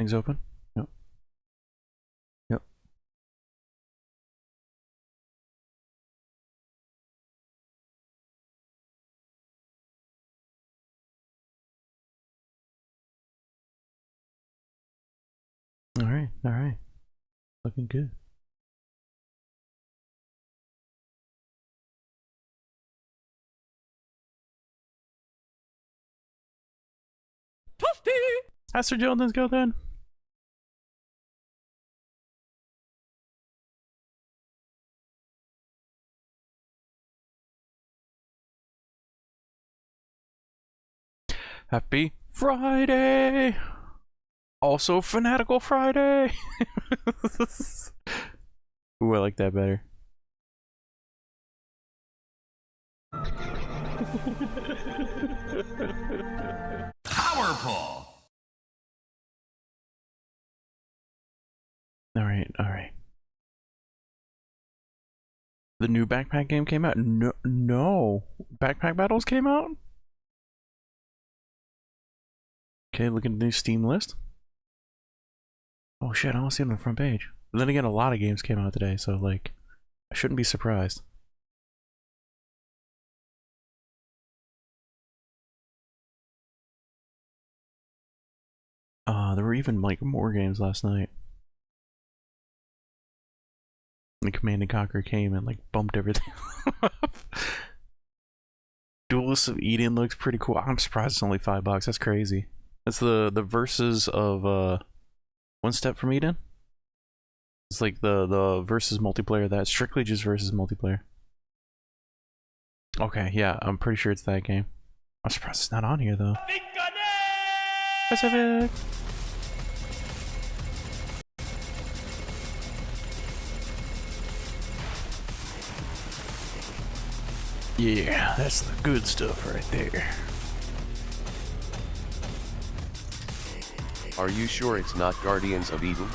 Things open? Yep. Yep. Alright, alright. Looking good. Pastor Joe, let's go then. Happy Friday! Also Fanatical Friday! Ooh, I like that better. Power pull! Alright, alright. The new backpack game came out? No. Backpack Battles came out? Okay, look at the new Steam list. Oh shit, I don't see it on the front page. But then again, a lot of games came out today, so like, I shouldn't be surprised. There were even like more games last night. And Command and Conquer came and like bumped everything up. Duelists of Eden looks pretty cool. I'm surprised it's only $5. That's crazy. That's the verses of One Step from Eden. It's like the versus multiplayer that's strictly just versus multiplayer. Okay, yeah, I'm pretty sure it's that game. I'm surprised it's not on here though. Pacific. Yeah, that's the good stuff right there. Are you sure it's not Guardians of Eden?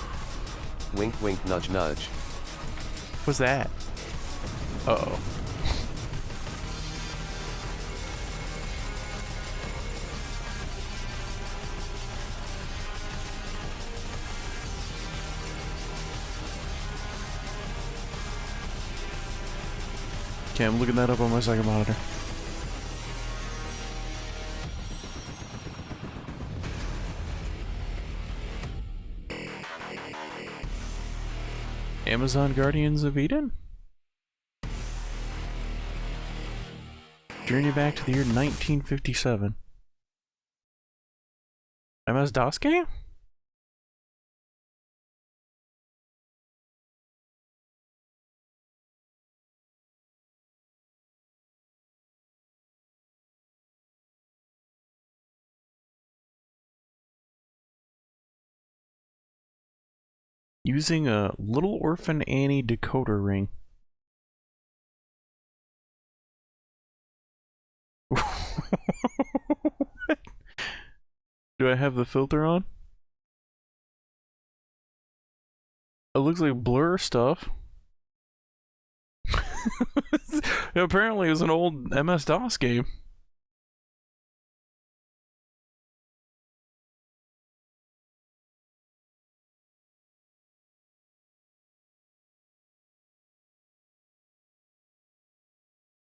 Wink wink nudge nudge. What's that? Uh-oh. Okay, I'm looking that up on my second monitor. Amazon Guardians of Eden? Journey back to the year 1957. MS-DOS game? Using a Little Orphan Annie decoder ring. Do I have the filter on? It looks like blur stuff. Apparently it was an old MS-DOS game.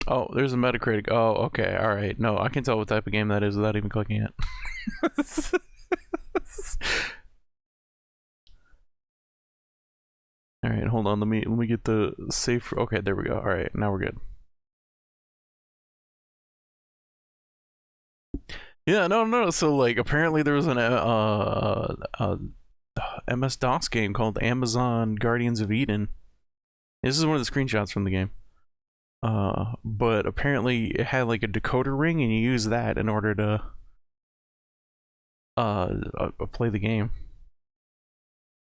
Oh, there's a Metacritic. Oh, okay, alright. No, I can tell what type of game that is without even clicking it. Alright, hold on, let me get the safe. Okay, there we go. Alright, now we're good. Yeah, no, so like apparently there was an MS-DOS game called Amazon Guardians of Eden. This is one of the screenshots from the game. But apparently it had like a decoder ring and you use that in order to play the game.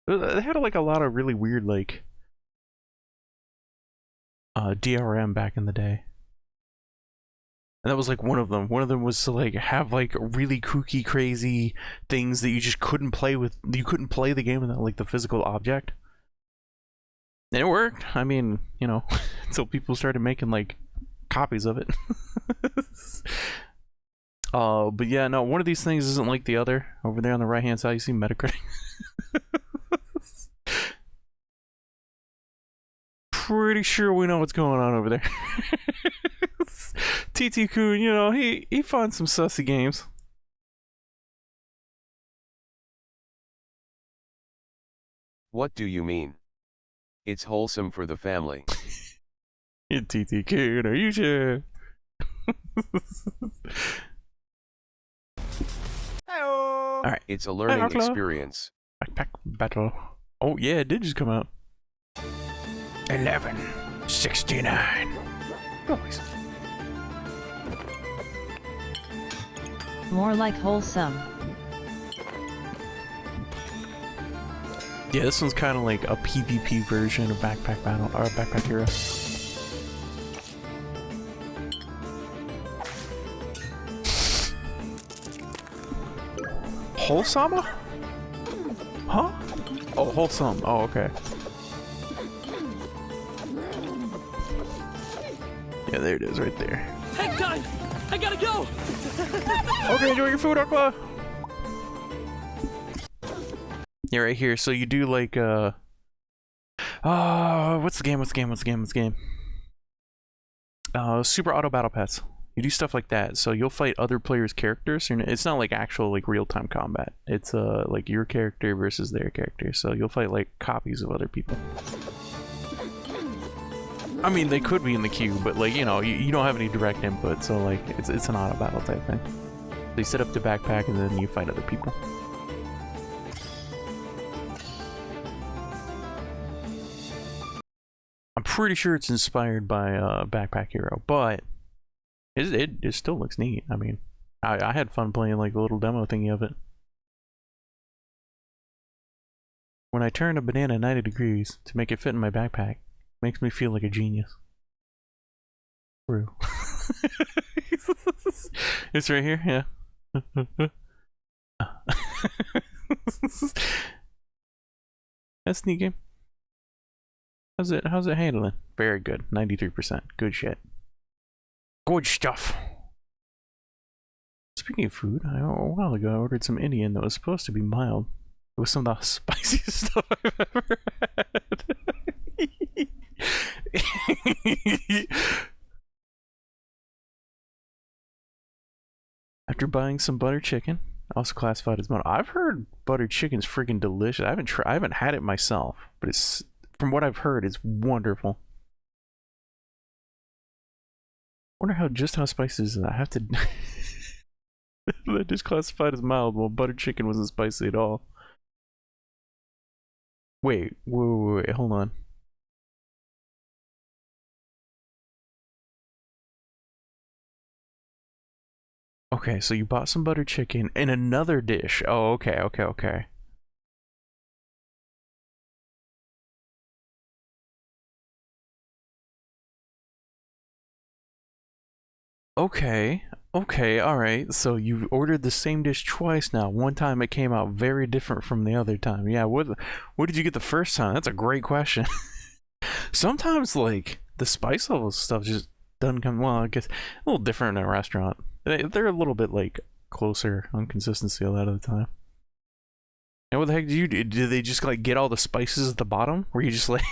They had like a lot of really weird like DRM back in the day. And that was like one of them. One of them was to like have like really kooky, crazy things that you just couldn't play with. You couldn't play the game without like the physical object. And it worked. I mean, you know, until people started making like copies of it. But yeah, no, one of these things isn't like the other. Over there on the right hand side, you see Metacritic. Pretty sure we know what's going on over there. TT Kun, you know, he finds some sussy games. What do you mean? It's wholesome for the family. TT Kun, are you sure? Alright. It's a learning experience. Backpack battle. Oh yeah, it did just come out. 1169. Always. More like wholesome. Yeah, this one's kind of like a PvP version of Backpack Battle or Backpack Hero. Wholesome? Huh? Oh, wholesome. Oh, okay. Yeah, there it is, right there. Hang time! I gotta go! Okay, enjoy your food, Aqua. Yeah, right here. So you do like what's the game? Super Auto Battle Pass. You do stuff like that. So you'll fight other players' characters. It's not like actual like real-time combat. It's like your character versus their character. So you'll fight like copies of other people. I mean, they could be in the queue, but like, you know, you don't have any direct input, so like it's an auto battle type thing. So you set up the backpack and then you fight other people. I'm pretty sure it's inspired by Backpack Hero, but it still looks neat. I mean, I had fun playing like the little demo thingy of it. When I turn a banana 90 degrees to make it fit in my backpack, makes me feel like a genius. True. It's right here, yeah. That's a neat game. How's it handling? Very good. 93%. Good shit. Good stuff. Speaking of food, a while ago I ordered some Indian that was supposed to be mild. It was some of the spiciest stuff I've ever had. After buying some butter chicken, also classified as mild. I've heard butter chicken's freaking delicious. I haven't had it myself, but it's, from what I've heard, it's wonderful. Wonder just how spicy is that? I have to. That just classified as mild. Well, butter chicken wasn't spicy at all. Wait, hold on. Okay, so you bought some butter chicken in another dish. Oh, okay. Okay, alright. So you ordered the same dish twice now. One time it came out very different from the other time. Yeah, what did you get the first time? That's a great question. Sometimes, like, the spice level stuff just doesn't come, well, I guess, a little different in a restaurant. They're a little bit, like, closer on consistency a lot of the time. And what the heck did they just, like, get all the spices at the bottom? Where you just, like,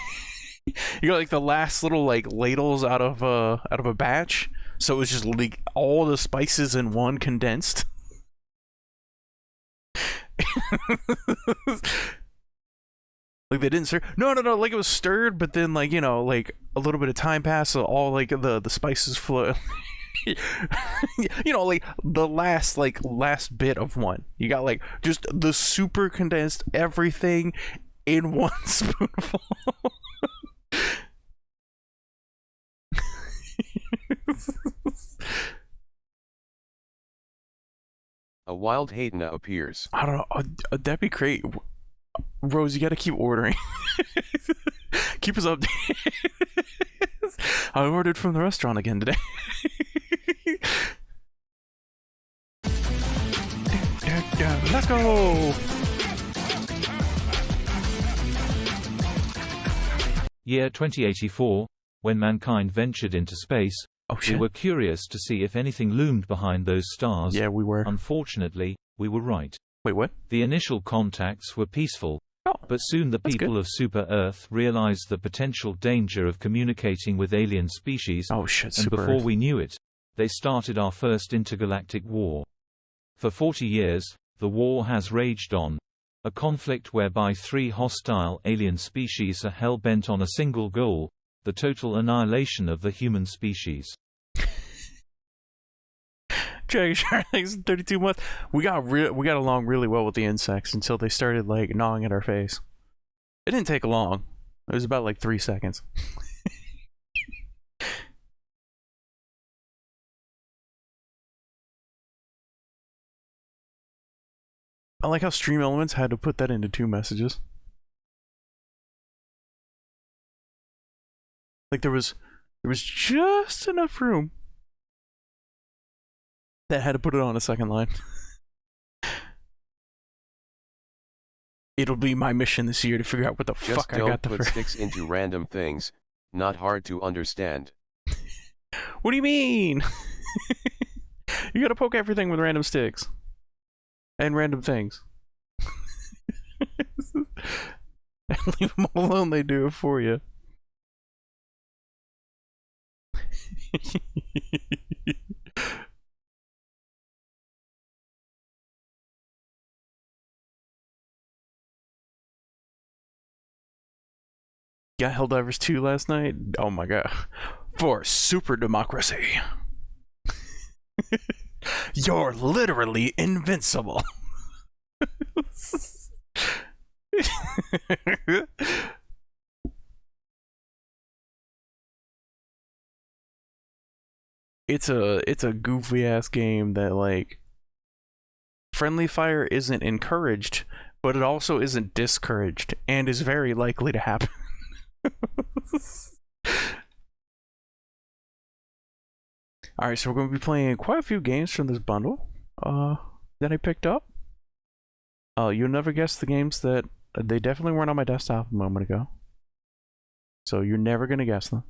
you got, like, the last little, like, ladles out of a batch? So it was just like all the spices in one condensed. Like they didn't stir. No. Like it was stirred, but then like, you know, like a little bit of time passed, so all like the spices flow. You know, like the last bit of one. You got like just the super condensed everything in one spoonful. A wild Hatena appears. I don't know. That'd be great. Rose, you gotta keep ordering. Keep us updated. I ordered from the restaurant again today. Let's go! Year 2084, when mankind ventured into space, Oh We shit. were curious to see if anything loomed behind those stars. Yeah, we were. Unfortunately, we were right. Wait, what? The initial contacts were peaceful, Oh, but soon the that's people good. of Super Earth realized the potential danger of communicating with alien species, Oh shit, and Super before Earth. we knew it, they started our first intergalactic war. For 40 years, the war has raged on. A conflict whereby 3 hostile alien species are hell-bent on a single goal: the total annihilation of the human species. Dragon Shark Legs in 32 months. We got along really well with the insects until they started like gnawing at our face. It didn't take long. It was about like 3 seconds. I like how Stream Elements had to put that into 2 messages. Like there was just enough room that had to put it on a second line. It'll be my mission this year to figure out what the Just fuck I don't got the put sticks into random things, not hard to understand. What do you mean? You gotta poke everything with random sticks. And random things. And leave them alone, they do it for you. Got Helldivers 2 last night? Oh my god. For super democracy. You're literally invincible. It's a goofy ass game that like friendly fire isn't encouraged, but it also isn't discouraged and is very likely to happen. Alright, so we're going to be playing quite a few games from this bundle that I picked up. You'll never guess the games that they definitely weren't on my desktop a moment ago. So you're never going to guess them.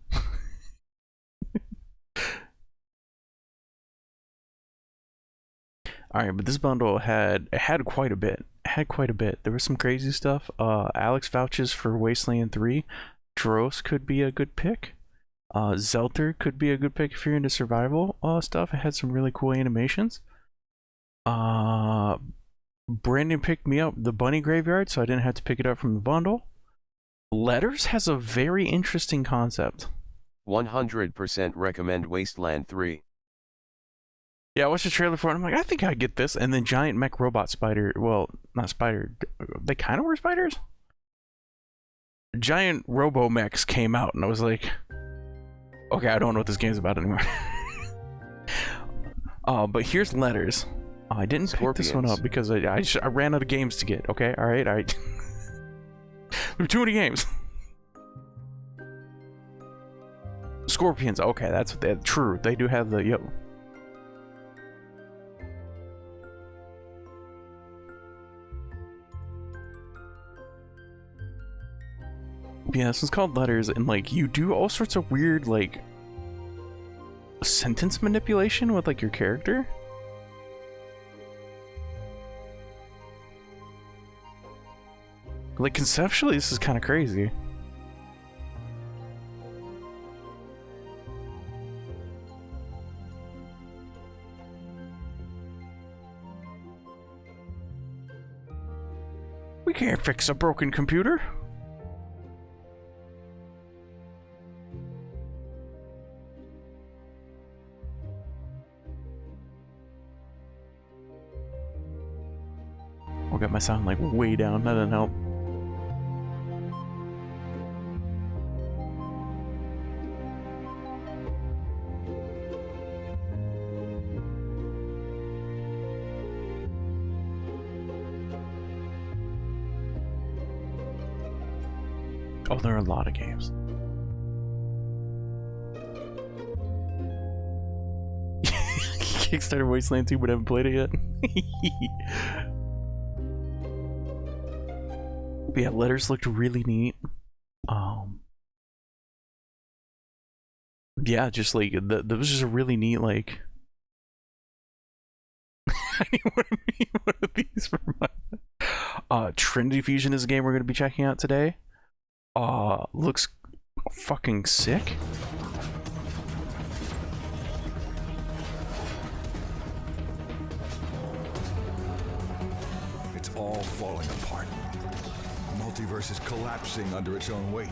Alright, but this bundle had quite a bit. There was some crazy stuff. Alex vouches for Wasteland 3. Dros could be a good pick. Zelter could be a good pick if you're into survival stuff. It had some really cool animations. Brandon picked me up the Bunny Graveyard, so I didn't have to pick it up from the bundle. Letters has a very interesting concept. 100% recommend Wasteland 3. Yeah, I watched the trailer for it. I'm like, I think I get this. And then giant mech robot spider. Well, not spider. They kind of were spiders. Giant robo mechs came out, and I was like, okay, I don't know what this game's about anymore. But here's Letters. I didn't pick this one up because I ran out of games to get. Okay, all right. There were too many games. Scorpions. Okay, that's what they. True, they do have the. Yep. Yeah, this one's called Letters, and like you do all sorts of weird like sentence manipulation with like your character. Like conceptually, this is kind of crazy. We can't fix a broken computer. I got my sound like way down. That didn't help. Oh, there are a lot of games. Kickstarter Wasteland 2, but haven't played it yet. But yeah, Letters looked really neat. yeah, just like that was just a really neat like. I need one of these for my. Trinity Fusion is a game we're gonna be checking out today. Looks fucking sick. It's all falling apart. The multiverse is collapsing under its own weight.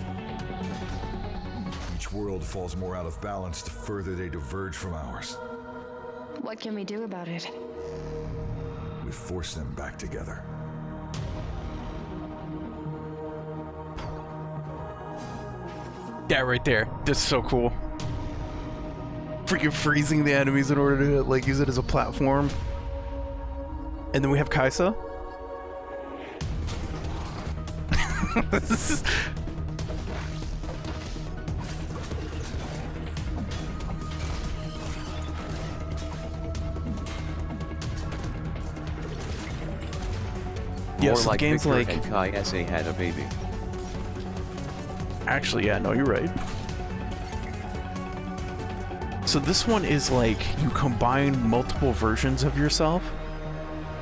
Each world falls more out of balance the further they diverge from ours. What can we do about it? We force them back together. Yeah, right there. That's so cool. Freaking freezing the enemies in order to like use it as a platform. And then we have Kaisa. This is... Yeah, More so the like game's Victor like... and Kai S.A. had a baby. Actually, yeah, no, you're right. So this one is like, you combine multiple versions of yourself,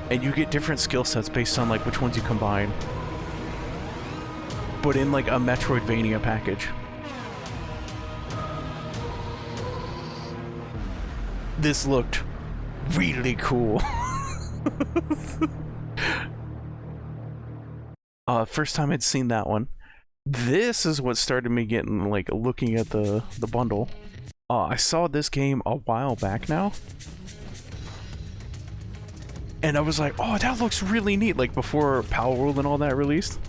and you get different skill sets based on like which ones you combine. But in like a Metroidvania package. This looked really cool. First time I'd seen that one. This is what started me getting like looking at the bundle. I saw this game a while back now, and I was like, oh, that looks really neat, like before Power World and all that released.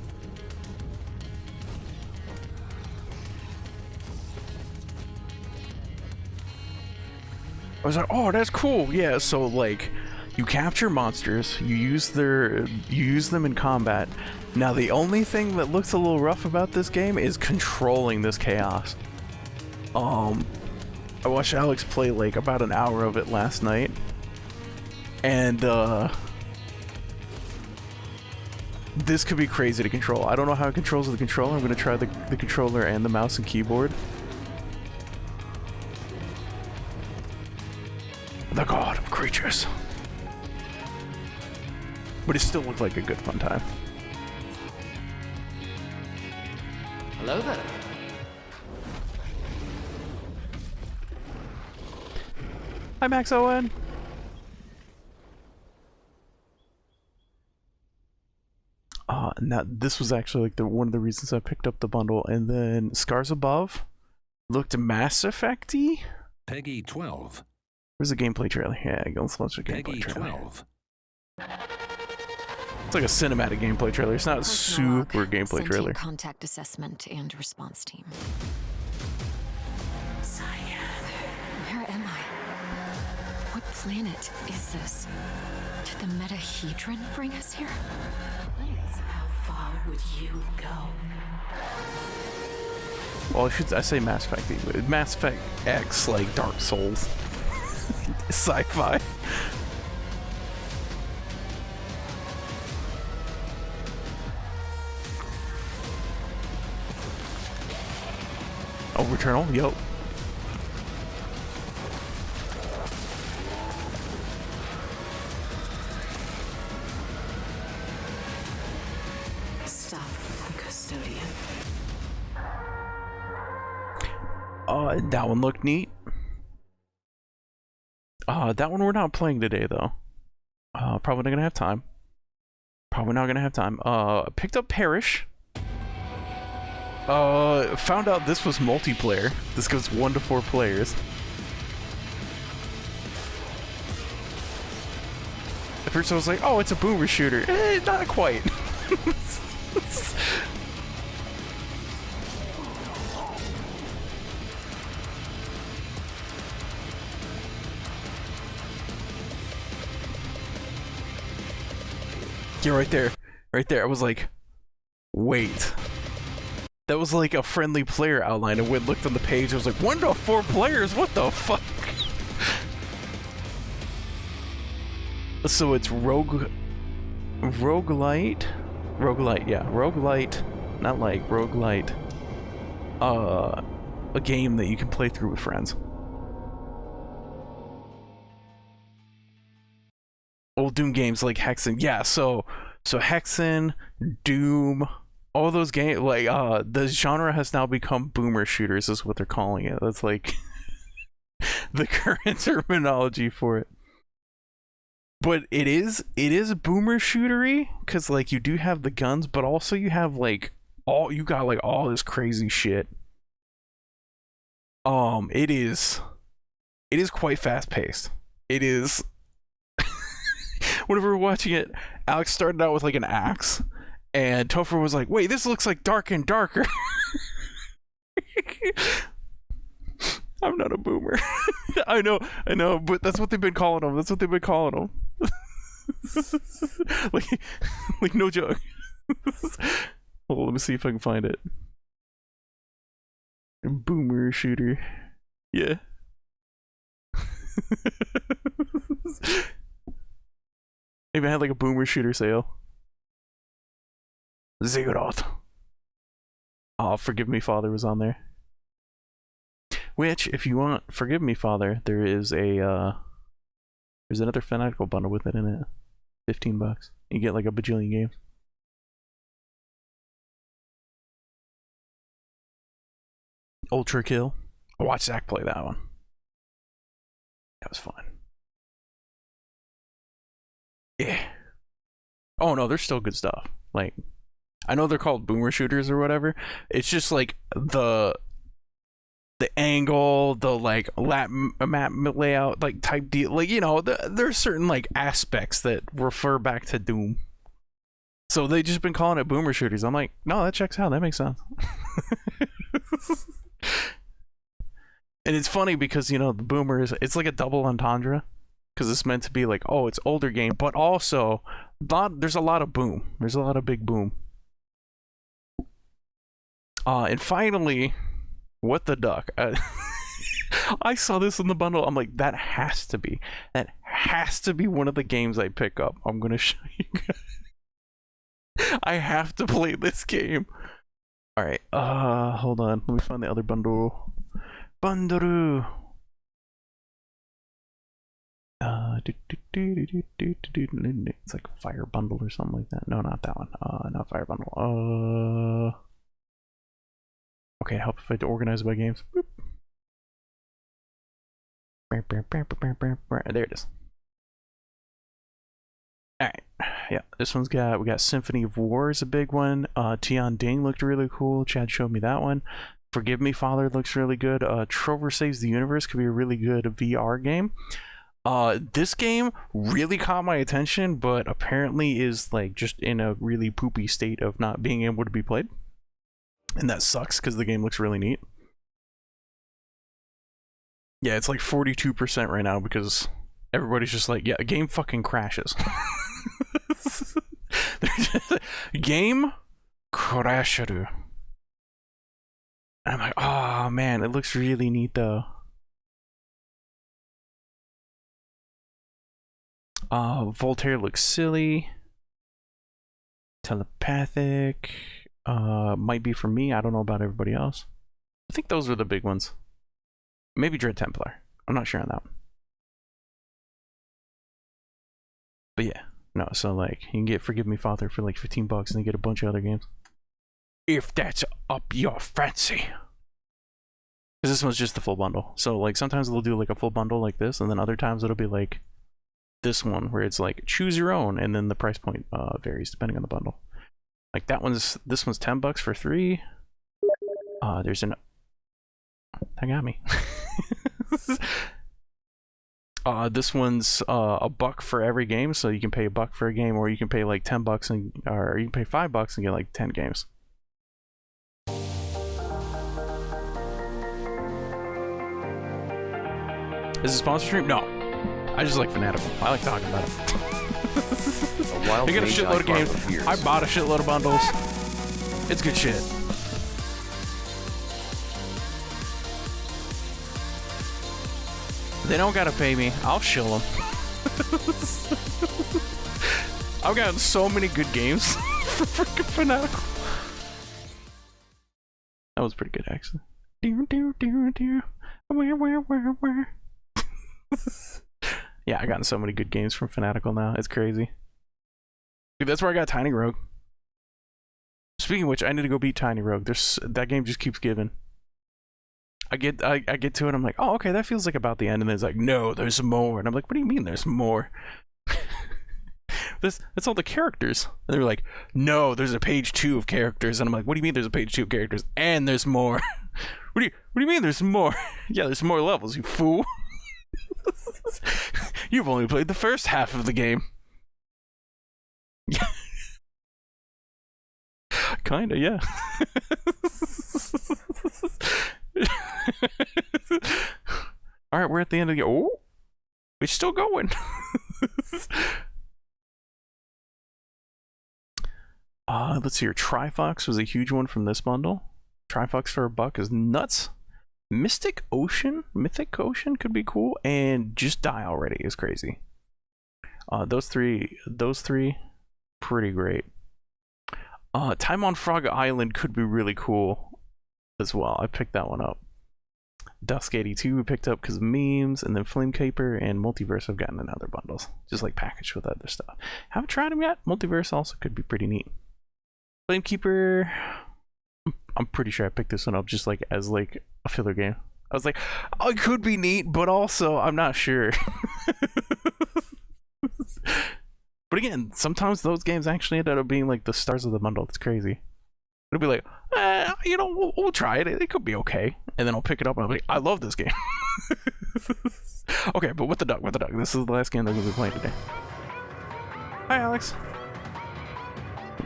I was like, oh, that's cool. Yeah, so like you capture monsters, you use them in combat. Now the only thing that looks a little rough about this game is controlling this chaos. I watched Alex play like about an hour of it last night, and this could be crazy to control. I don't know how it controls with the controller. I'm gonna try the controller and the mouse and keyboard. The god of creatures. But it still looked like a good fun time. Hello there. Hi, Max Owen. Now this was actually like one of the reasons I picked up the bundle, and then Scars Above looked Mass Effect-y. Peggy 12. Where's the gameplay trailer? Yeah, let's watch the gameplay Peggy trailer. 12. It's like a cinematic gameplay trailer. It's not a super gameplay trailer. Contact assessment and response team. Where am I? What planet is this? Did the Metahedron bring us here? How far would you go? Well, I say Mass Effect. Mass Effect X, like Dark Souls. Sci-fi. Oh, Returnal? Yup. Stop, custodian. That one looked neat. That one we're not playing today, though. Probably not gonna have time. Picked up Parish. Found out this was multiplayer. This goes 1 to 4 players. At first I was like, oh, it's a boomer shooter. Not quite. Yeah, right there. Right there. I was like, wait. That was like a friendly player outline. I went looked on the page. I was like, 1 to 4 players? What the fuck? So it's roguelite? Roguelite, yeah. Roguelite. Not like roguelite. a game that you can play through with friends. Old Doom games like Hexen, yeah. So Hexen, Doom, all those games, like the genre has now become boomer shooters, is what they're calling it. That's like the current terminology for it. But it is boomer shootery because like you do have the guns, but also you have like all this crazy shit. It is quite fast paced. It is. Whenever we were watching it, Alex started out with like an axe, and Topher was like, "Wait, this looks like dark and darker." I'm not a boomer. I know, but that's what they've been calling them. like no joke. Well, let me see if I can find it. Boomer shooter. Yeah. Even had like a boomer shooter sale. Ziggurat. Oh, Forgive Me Father was on there. Which, if you want Forgive Me Father, there is a there's another Fanatical bundle with it in it. $15. You get like a bajillion games. Ultra Kill. I watched Zach play that one. That was fun. Yeah. Oh no, there's still good stuff. Like, I know they're called boomer shooters or whatever. It's just like the angle, the like map layout, like type deal. Like, you know, there's certain like aspects that refer back to Doom. So they just been calling it boomer shooters. I'm like, no, that checks out. That makes sense. And it's funny because, you know, the boomers, it's like a double entendre. Because it's meant to be like, oh, it's older game, but also there's a lot of boom. There's a lot of big boom. And finally, what the duck? I saw this in the bundle. I'm like, that has to be one of the games I pick up. I'm gonna show you guys. I have to play this game. All right. Hold on. Let me find the other bundle. Bundle. It's like a fire bundle or something like that. No, not that one. Not fire bundle. Okay, help if I had to organize by games. Boop. There it is. Alright. Yeah, this one's we got Symphony of War is a big one. Tian Ding looked really cool. Chad showed me that one. Forgive Me Father looks really good. Trover Saves the Universe could be a really good VR game. This game really caught my attention, but apparently is like just in a really poopy state of not being able to be played. And that sucks because the game looks really neat. Yeah, it's like 42% right now because everybody's just like, yeah, a game fucking crashes. Game crasheru. And I'm like, oh man, it looks really neat though. Voltaire looks silly. Telepathic. Might be for me. I don't know about everybody else. I think those were the big ones. Maybe Dread Templar. I'm not sure on that one. But yeah. No, so like, you can get Forgive Me Father for like $15 and you get a bunch of other games. If that's up your fancy. Because this one's just the full bundle. So like, sometimes they'll do like a full bundle like this, and then other times it'll be like this one where it's like choose your own, and then the price point varies depending on the bundle. Like this one's $10 for 3. There's an that got me. This one's $1 for every game, so you can pay $1 for a game, or you can pay like $10 and or you can pay $5 and get like 10 games. Is it a sponsor stream? No. I just like Fanatical. I like talking about it. I got a shitload of games. I bought a shitload of bundles. It's good shit. They don't gotta pay me. I'll shill them. I've gotten so many good games for freaking Fanatical. That was pretty good, actually. Where? Yeah, I gotten so many good games from Fanatical now. It's crazy. Dude, that's where I got Tiny Rogue. Speaking of which, I need to go beat Tiny Rogue. That game just keeps giving. I get to it, I'm like, oh, okay, that feels like about the end, and then it's like, no, there's more, and I'm like, what do you mean there's more? That's all the characters, and they're like, no, there's a page 2 of characters, and I'm like, what do you mean there's a page 2 of characters, and there's more? What do you mean there's more? Yeah, there's more levels, you fool. You've only played the first half of the game. Kinda, yeah. Alright, we're at the end of the... Oh! We're still going! Let's see here. Trifox was a huge one from this bundle. Trifox for $1 is nuts. Mythic Ocean could be cool, and Just Die Already is crazy. Those three, pretty great. Time on Frog Island could be really cool as well. I picked that one up. Dusk 82 we picked up because of memes, and then Flamekeeper and Multiverse I've gotten in other bundles, just like packaged with other stuff. Haven't tried them yet. Multiverse also could be pretty neat. Flamekeeper, I'm pretty sure I picked this one up just like as like a filler game. I was like, oh, it could be neat, but also I'm not sure. But again, sometimes those games actually end up being like the stars of the bundle. It's crazy. It'll be like, you know, we'll try it. It could be okay. And then I'll pick it up and I'll be like, I love this game. Okay, but with the duck. This is the last game that we'll be playing today. Hi, Alex.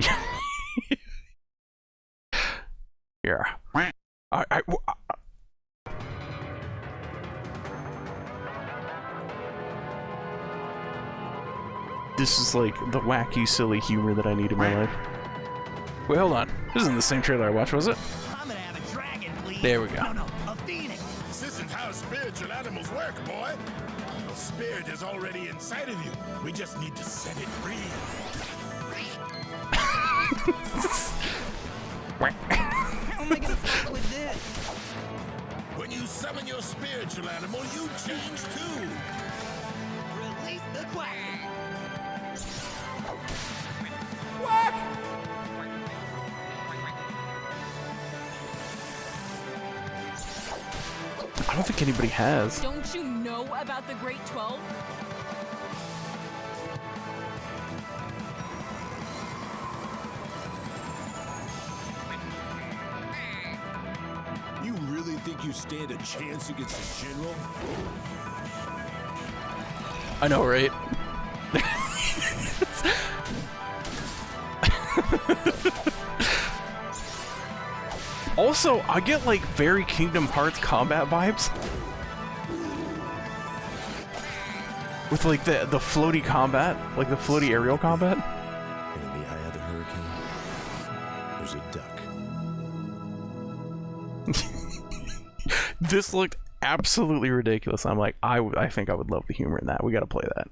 Yeah. This is like the wacky, silly humor that I need in my life. Wait, hold on. This isn't the same trailer I watched, was it? I'm gonna have a dragon, please. There we go. No, a phoenix. This isn't how spiritual animals work, boy. The spirit is already inside of you. We just need to set it free. How am I gonna fuck with this? When you summon your spiritual animal, you change too. Release the quack. I don't think anybody has. Don't you know about the Great 12? You really think you stand a chance against the general? I know, right? Also, I get like very Kingdom Hearts combat vibes. With like the floaty combat, like the floaty aerial combat. And in the eye of the hurricane, there's a duck. This looked absolutely ridiculous. I'm like, I think I would love the humor in that. We gotta play that.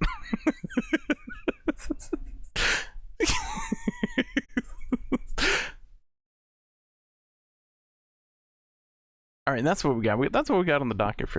All right, that's what we got. That's what we got on the docket for